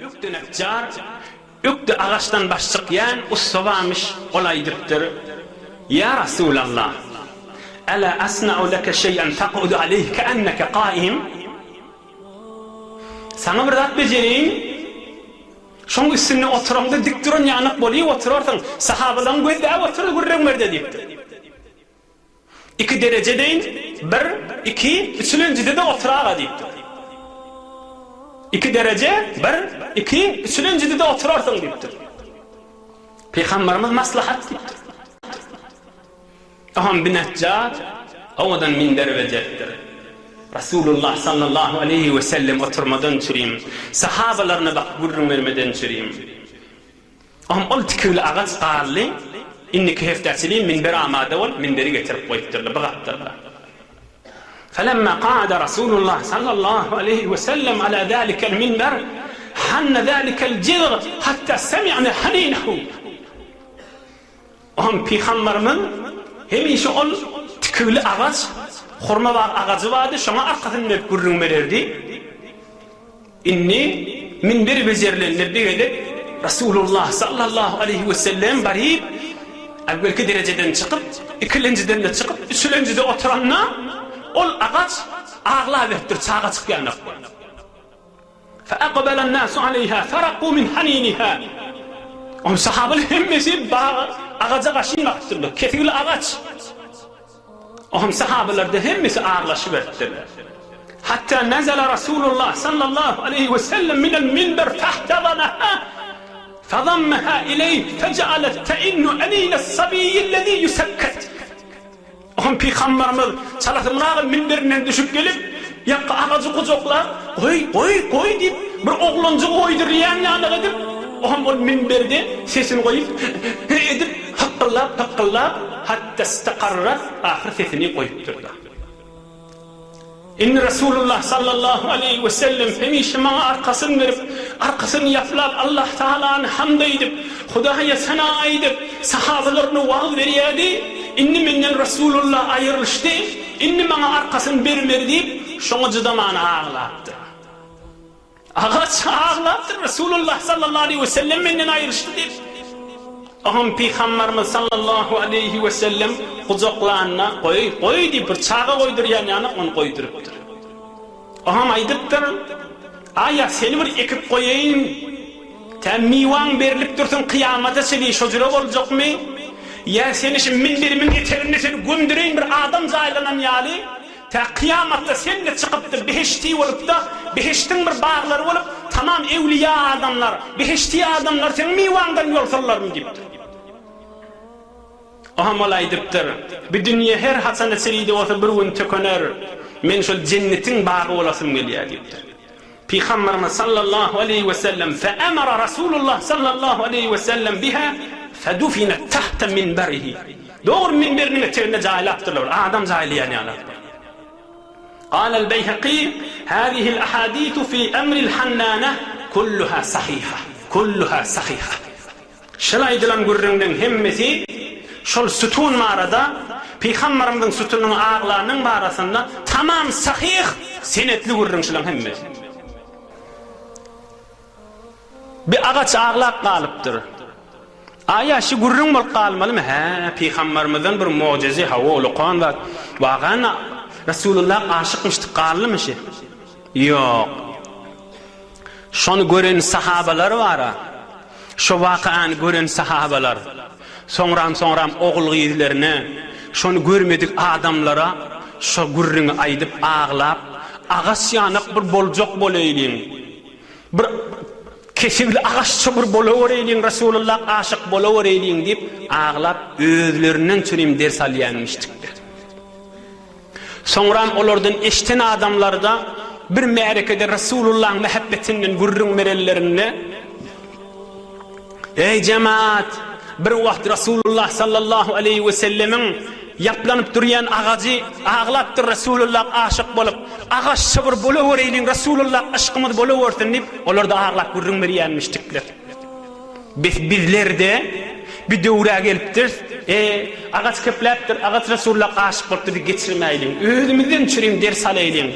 Öktü neccar, öktü ağaçtan baş çıkyan ustavamış olaydıptır. Ya Resulallah, ala asna'u leke şey'en taq'udu aleyh keenneke qaim. Sana bir zat becereyim, şoň üstüne oturamda dik duran ýanyk boly oturarsyň, sahabadan gözde oturup gurrunmerde diýipdir. 2 derecedeyn 1, 2, 3-nji de oturaga diýipdir. 2 derece 1, 2, 3-nji de oturarsyň diýipdir. Peygamberimiz maslahat diýipdir. Aham bin Neccar owadan minber wejetdir. Rasulullah sallallahu aleyhi ve sellem oturmadan çüreyim. Sahabalarına bak gurrun vermeden çüreyim. Aham ol tikili ağaç qarlı, inniki heftäçiliğin minber amada ol, minberi getirip koyuptırlı, bıgattırlı. فَلَمَّا قَعَدَ رَسُولُ اللّٰهِ صَلَّى اللّٰهُ عَلَيْهِ وَسَلَّمْ عَلَى ذَٰلِكَ الْمِنْبَرِ حَنَّ ذَٰلِكَ الْجِذْغِ حَتَّى سَمِعْنَ حَنِينَهُ. Aham Peygamberimiz hemişe ol tikili ağaç, hurma var ağacı vardı, şuna arkasını hep gurrun verirdi. İnni minber bezerlerine bir edip Resulullah sallallahu aleyhi ve sellem barib evvelki dereceden çıkıp, ikinciden de çıkıp, üçüncüde oturanla ol ağaç ağla verdir, çağa çıkıyanak. فَاَقْبَلَ النَّاسُ عَلَيْهَا فَرَقُوا مِنْ حَنِينِهَا. O sahabeler hemmesi ağaca kaşınmaktırlar, kefili ağaç. Ohum sahabeler de hemmesi ağırlaşıverdiler. Hatta nezele Resulullah sallallahu aleyhi ve sellem minel minber fahtadanaha fadammaha ileyh fecealet te'innu enînes sabiyyillezî yusakket. Ohum Peygamberimiz çalatımlağı minberinden düşüp gelip yakka ağacı kucaklar koy deyip bir oğlancı koydur yanına edip ohum ol minberde sesini koyup edip hakkıllap hatta istakarrat ahir sesini koyupturdu. İnni Resulullah sallallahu aleyhi ve sellem hemişe bana arkasını verip arkasını yaplap Allah Teala'nı hamd edip Hudaya sana edip sahabalarını vaaz veriyedi. İnni menden Resulullah ayrılıştı. İnni bana arkasını vermedi deyip şoňaçyda bana ağlattı. Ağaç ağlattı. Resulullah sallallahu aleyhi ve sellem menden ayrılıştı deyip. Aham Peygamberimiz sallallahu aleyhi ve sellem kucaklarına koy deyip bir çağa koydur yani onu koyduruptur. Aham aydıptır. Aya seni bir ekip koyayım. Temmivan berilip dursun kıyamata seni şocura olacak mı? Ya seni şimdi minberimin eterinde seni gündüreyim bir adam zaylanan yali. Ta kıyamatta sen de çıkıp da beheşti olup da beheştin bir bağları olup tamam evliya adamlar, beheşti adamlar sen mivandan yol sallar mı deyiptir. Aham olaydıptır. Bir dünya her hasanetçiliği de olsa bir gün tököner. Men şol cennetin bağı olasım geliyor deyiptir. Peygamberimiz sallallahu aleyhi ve sellem fe'emara Resulullah sallallahu aleyhi ve sellem biha fedufinet tahta minberihi. Doğru minberinin eterine cahil yaptırlar. Adam cahil yani anlattır. قال البيهقي هذه الأحاديث في أمر الحنانة كلها صحيحة şalaydylan gurrundan hemmesi şol sütun marada Peygamberimizin sütunun ağlarının barasında tamam sahih senetli gurrun şulan hemmesi. Bir ağaç ağlap kalıptır. Aya şu gurrun bol kalmalı mı? He, Peygamberimizin bir mucize hava ulukan var. Vağana Resulullah aşıkmıştı qarlı mı şey? Yok. Şonu gören sahabalar var ha. Şu vakaan gören sahabalar. Sonram oğul giydilerine, şonu görmedik adamlara, şu gurrunu aydıp ağlap, ağaç yanık bir bolcok bolayılın. Bir kesimli ağaççı bir bolayılın, Resulullah aşık bolayılın deyip ağlap, özlerinden çüreyim ders alyanmıştıktır. Sonram olardan eşten adamlarda bir merekede Resulullah'ın mehabbetinden gurrun merellerine ey cemaat bir vaxt Resulullah sallallahu aleyhi ve sellemin yaplanıp duruyan ağacı ağlattır Resulullah aşık bolup ağaç sabır boluvereylin Resulullah aşkımız boluversin deyip olarda ağlap gurrun meriyenmiştikler. Bizler de bir döwre gelipdir. Ağaç kepleptir, ağaç Resulullah aşık bolupdur geçirmeylin. Özümizden çüreyim ders alaylin.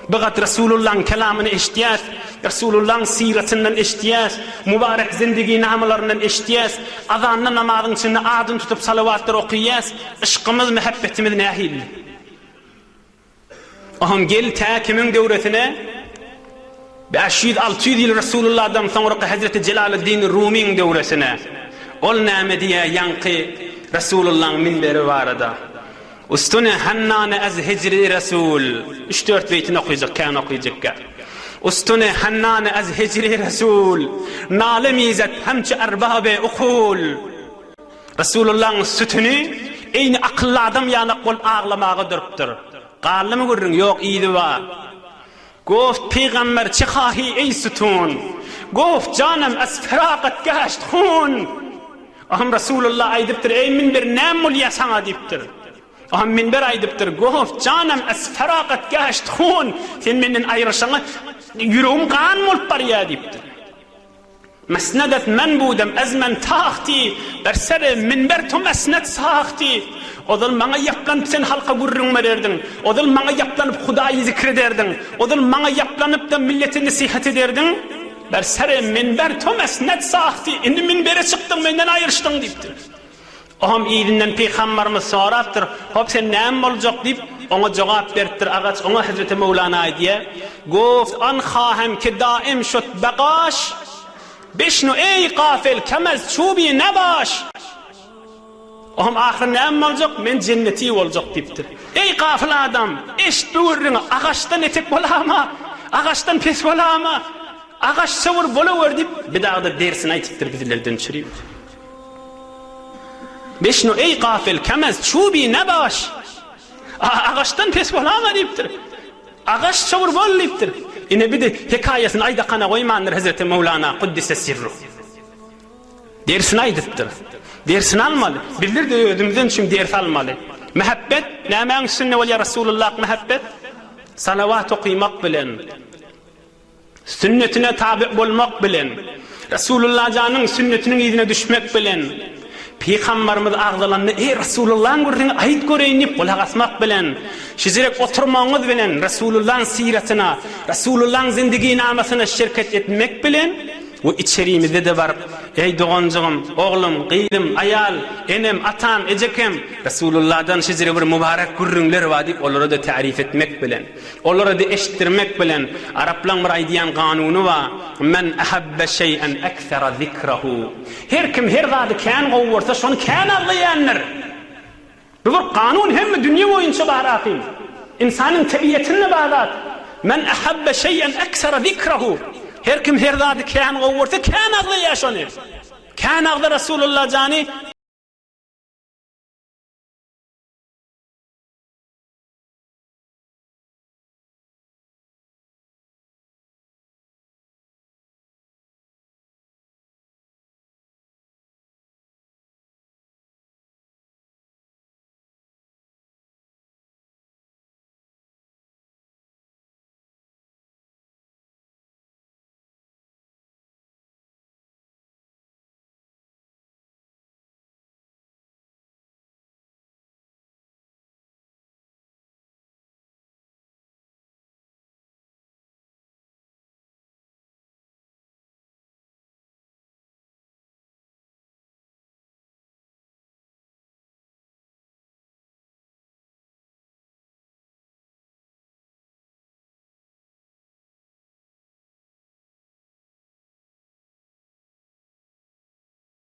Bigat Resulullah'ın kelamını eştiyat, Resulullah'ın siretinden eşdiyes, mübarek zindigi namalarından eşdiyes, azanla namazın içinde adın tutup salavatlar okuyas, ışkımız, muhabbetimiz nahil. Aham gel ta kimin devretine 500-600 yıl Resulullah'dan sonra Hazreti Celaleddin Rumi'nin devresine ol name diye yankı Resulullah'ın minberi varada. Ustune hannane az hicri Resul 3-4 beytini okuyacak, kan okuyacak. Ustune hannane az hicri Resul nale mizet hemçe erbabe ukul. Resulullah'ın sütünü eyni akıllı adam yana kol ağlamağı duruptur. Qallı mı görün? Yok, iyidi var. Goft peygamber çıkahi ey sütun. Goft canım az feragat gaşt hun. Aham Resulullah aydıptır ey minber namul yasana diptir. Aham minber aydıptır goft canım az feragat gaşt hun. Sen menden ayrışana yüreğim kan mulpar ya diptir. Mesnedet men budem ezmen taxti bersere minber tum esnet saxti. Odal bana yaplanıp sen halka gurrun verdin. Odal bana yaplanıp Hudayı zikrederdin. Odal bana yaplanıp da millete nasihat ederdin. Bersere minber tum esnet saxti. Indi minbere çıktın benden ayrıştın deyiptir. Aham iyidinden peygamberimiz soraptır. Hop sen neyim olacak deyip ona cevap verdir. Ağaç ona Hazreti Mevlana diye. Goft an khahem ki daim şut baqaş. Beşnu ey gafil kemez çubi nebaş. Aham ahir neyim olacak? Men cenneti olacak deyiptir. Ey gafil adam, eşit buyurun, ağaçtan etek bolama, ağaçtan pes bolama, ağaç savur bolaver deyip bir daha da dersini aytıptır bizlerden çürüyüp. Beşnu ey gafil kemez çubi nebaş. Ağaçtan pes bolama deyiptir. Ağaç savur bol deyiptir. Yine bir de hikayesini ayda kana koymandır Hazreti Mevlana Kuddise Sirru. Dersini aydıptır. Dersini almalı. Bizler de ödümüzden şimdi ders almalı. Muhabbet, nâmen sünne ve ya Resulullah muhabbet, salavat okuymak bilen, sünnetine tabi olmak bilen, Resulullah canın sünnetinin izine düşmek bilen, Peygamberimiz ağzalandı, ey Resulullah'ın gurrunu ayet göreyinip kulak asmak bilen, şizirek oturmağınız bilen, Resulullah'ın siretine, Resulullah'ın zindigi namasına şirket etmek bilen, o içeriğimizde de var. Ey doğancığım, oğlum, kıyım, ayal, enem, atam, ecekem, Resulullah'dan şizire bir mübarek gurrunlar var deyip onları da tarif etmek bilen, onları da eşittirmek bilen, Araplan bir aydiyan kanunu var. Men ahabbe şey'en ekthera zikrahu. Her kim her vadı kan qovursa şonu kan ağlayanlar. Bu bir kanun hem dünya boyunca var akım. İnsanın tabiatına bağlı. Men ahabbe şey'en ekthera zikrahu. Her kim her vadı kan qovursa kan ağlayan şonu. Kan ağla Resulullah cani